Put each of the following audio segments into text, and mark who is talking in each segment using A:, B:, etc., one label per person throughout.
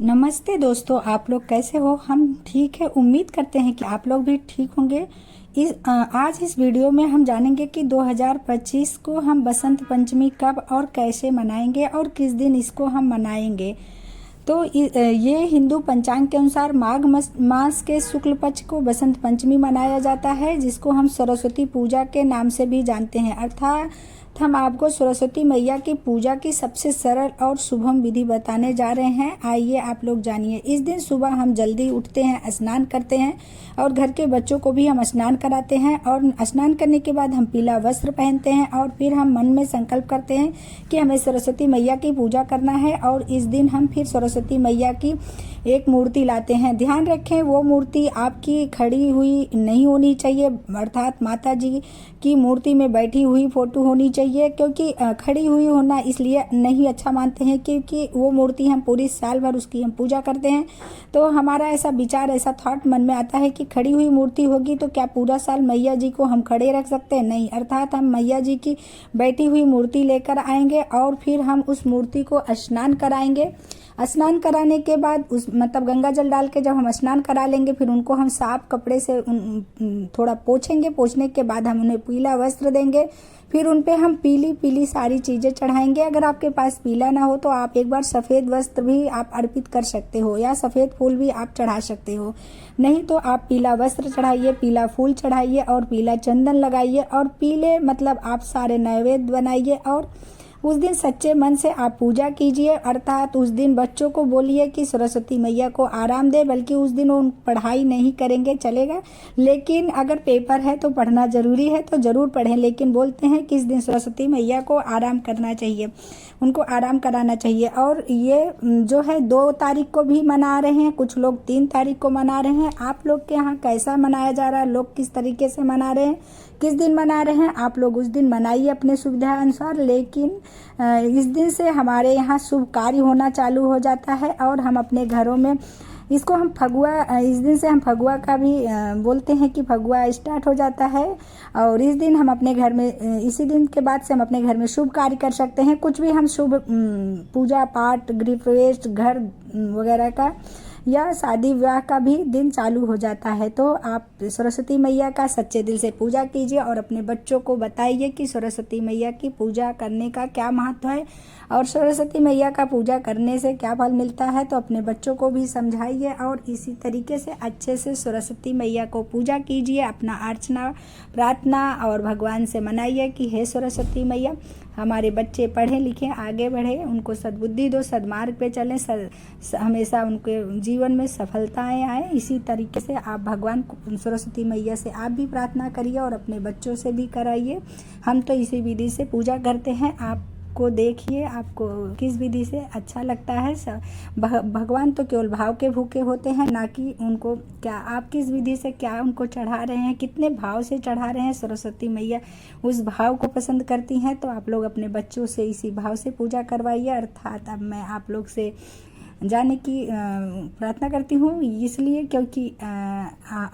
A: नमस्ते दोस्तों, आप लोग कैसे हो। हम ठीक है। उम्मीद करते हैं कि आप लोग भी ठीक होंगे। आज इस वीडियो में हम जानेंगे कि 2025 को हम बसंत पंचमी कब और कैसे मनाएंगे और किस दिन इसको हम मनाएंगे। तो ये हिंदू पंचांग के अनुसार माघ मास के शुक्ल पक्ष को बसंत पंचमी मनाया जाता है, जिसको हम सरस्वती पूजा के नाम से भी जानते हैं। अर्थात हम आपको सरस्वती मैया की पूजा की सबसे सरल और शुभम विधि बताने जा रहे हैं। आइए आप लोग जानिए। इस दिन सुबह हम जल्दी उठते हैं, स्नान करते हैं और घर के बच्चों को भी हम स्नान कराते हैं। और स्नान करने के बाद हम पीला वस्त्र पहनते हैं और फिर हम मन में संकल्प करते हैं कि हमें सरस्वती मैया की पूजा करना है। और इस दिन हम फिर सरस्वती मैया की एक मूर्ति लाते हैं। ध्यान रखें, वो मूर्ति आपकी खड़ी हुई नहीं होनी चाहिए, अर्थात माता जी की मूर्ति में बैठी हुई फोटो होनी चाहिए। क्योंकि खड़ी हुई होना इसलिए नहीं अच्छा मानते हैं क्योंकि वो मूर्ति हम पूरी साल भर उसकी हम पूजा करते हैं। तो हमारा ऐसा विचार, ऐसा थॉट मन में आता है कि खड़ी हुई मूर्ति होगी तो क्या पूरा साल मैया जी को हम खड़े रख सकते हैं? नहीं, अर्थात हम मैया जी की बैठी हुई मूर्ति लेकर आएंगे और फिर हम उस मूर्ति को स्नान कराएंगे। स्नान कराने के बाद उस गंगा जल डाल के जब हम स्नान करा लेंगे, फिर उनको हम साफ कपड़े से थोड़ा पोंछेंगे। पोंछने के बाद हम उन्हें पीला वस्त्र देंगे। फिर उन पे हम पीली पीली सारी चीज़ें चढ़ाएंगे। अगर आपके पास पीला ना हो तो आप एक बार सफ़ेद वस्त्र भी आप अर्पित कर सकते हो या सफ़ेद फूल भी आप चढ़ा सकते हो। नहीं तो आप पीला वस्त्र चढ़ाइए, पीला फूल चढ़ाइए और पीला चंदन लगाइए और पीले आप सारे नैवेद्य बनाइए। और उस दिन सच्चे मन से आप पूजा कीजिए। अर्थात उस दिन बच्चों को बोलिए कि सरस्वती मैया को आराम दे, बल्कि उस दिन वो पढ़ाई नहीं करेंगे चलेगा, लेकिन अगर पेपर है तो पढ़ना ज़रूरी है तो ज़रूर पढ़ें। लेकिन बोलते हैं कि इस दिन सरस्वती मैया को आराम करना चाहिए, उनको आराम कराना चाहिए। और ये जो है 2 तारीख को भी मना रहे हैं, कुछ लोग 3 तारीख को मना रहे हैं। आप लोग के यहाँ कैसा मनाया जा रहा है, लोग किस तरीके से मना रहे हैं, किस दिन मना रहे हैं, आप लोग उस दिन मनाइए अपने सुविधा अनुसार। लेकिन इस दिन से हमारे यहाँ शुभ कार्य होना चालू हो जाता है और हम अपने घरों में इसको हम फगुआ, इस दिन से हम फगुआ का भी बोलते हैं कि फगुआ स्टार्ट हो जाता है। और इस दिन हम अपने घर में, इसी दिन के बाद से हम अपने घर में शुभ कार्य कर सकते हैं। कुछ भी हम शुभ पूजा पाठ, गृह प्रवेश, घर वगैरह का या शादी विवाह का भी दिन चालू हो जाता है। तो आप सरस्वती मैया का सच्चे दिल से पूजा कीजिए और अपने बच्चों को बताइए कि सरस्वती मैया की पूजा करने का क्या महत्व है और सरस्वती मैया का पूजा करने से क्या फल मिलता है। तो अपने बच्चों को भी समझाइए और इसी तरीके से अच्छे से सरस्वती मैया को पूजा कीजिए, अपना अर्चना प्रार्थना और भगवान से मनाइए कि हे सरस्वती मैया, हमारे बच्चे पढ़े लिखे आगे बढ़े, उनको सद्बुद्धि दो, सद्मार्ग पे चलें, हमेशा उनके जीवन में सफलताएं आए। इसी तरीके से आप भगवान सरस्वती मैया से आप भी प्रार्थना करिए और अपने बच्चों से भी कराइए। हम तो इसी विधि से पूजा करते हैं। आपको देखिए आपको किस विधि से अच्छा लगता है। भगवान तो केवल भाव के भूखे होते हैं, ना कि उनको क्या आप किस विधि से क्या उनको चढ़ा रहे हैं, कितने भाव से चढ़ा रहे हैं। सरस्वती मैया उस भाव को पसंद करती हैं। तो आप लोग अपने बच्चों से इसी भाव से पूजा करवाइए। अर्थात अब मैं आप लोग से जाने की प्रार्थना करती हूँ, इसलिए क्योंकि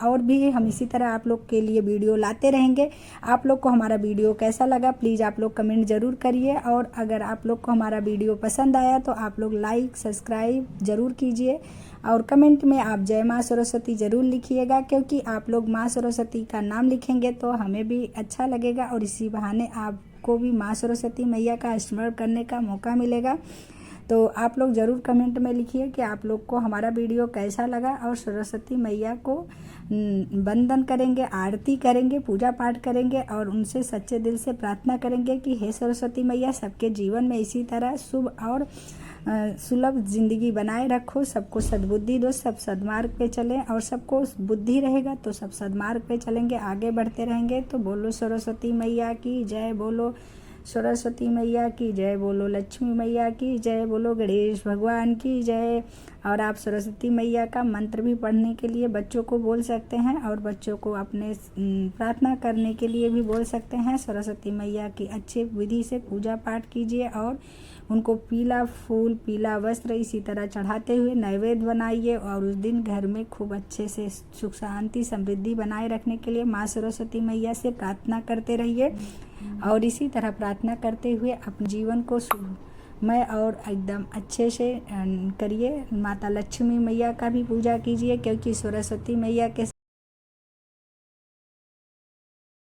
A: और भी हम इसी तरह आप लोग के लिए वीडियो लाते रहेंगे। आप लोग को हमारा वीडियो कैसा लगा प्लीज़ आप लोग कमेंट ज़रूर करिए। और अगर आप लोग को हमारा वीडियो पसंद आया तो आप लोग लाइक सब्सक्राइब ज़रूर कीजिए और कमेंट में आप जय माँ सरस्वती ज़रूर लिखिएगा, क्योंकि आप लोग माँ सरस्वती का नाम लिखेंगे तो हमें भी अच्छा लगेगा और इसी बहाने आपको भी माँ सरस्वती मैया का स्मरण करने का मौका मिलेगा। तो आप लोग ज़रूर कमेंट में लिखिए कि आप लोग को हमारा वीडियो कैसा लगा। और सरस्वती मैया को वंदन करेंगे, आरती करेंगे, पूजा पाठ करेंगे और उनसे सच्चे दिल से प्रार्थना करेंगे कि हे सरस्वती मैया, सबके जीवन में इसी तरह शुभ और सुलभ जिंदगी बनाए रखो, सबको सद्बुद्धि दो, सब सद्मार्ग पे चलें। और सबको बुद्धि रहेगा तो सब सद्मार्ग पे चलेंगे, आगे बढ़ते रहेंगे। तो बोलो सरस्वती मैया की जय, बोलो सरस्वती मैया की जय, बोलो लक्ष्मी मैया की जय, बोलो गणेश भगवान की जय। और आप सरस्वती मैया का मंत्र भी पढ़ने के लिए बच्चों को बोल सकते हैं और बच्चों को अपने प्रार्थना करने के लिए भी बोल सकते हैं। सरस्वती मैया की अच्छे विधि से पूजा पाठ कीजिए और उनको पीला फूल, पीला वस्त्र इसी तरह चढ़ाते हुए नैवेद्य बनाइए। और उस दिन घर में खूब अच्छे से सुख शांति समृद्धि बनाए रखने के लिए माँ सरस्वती मैया से प्रार्थना करते रहिए। और इसी तरह प्रार्थना करते हुए अपने जीवन को मैं और एकदम अच्छे से करिए। माता लक्ष्मी मैया का भी पूजा कीजिए, क्योंकि सरस्वती मैया के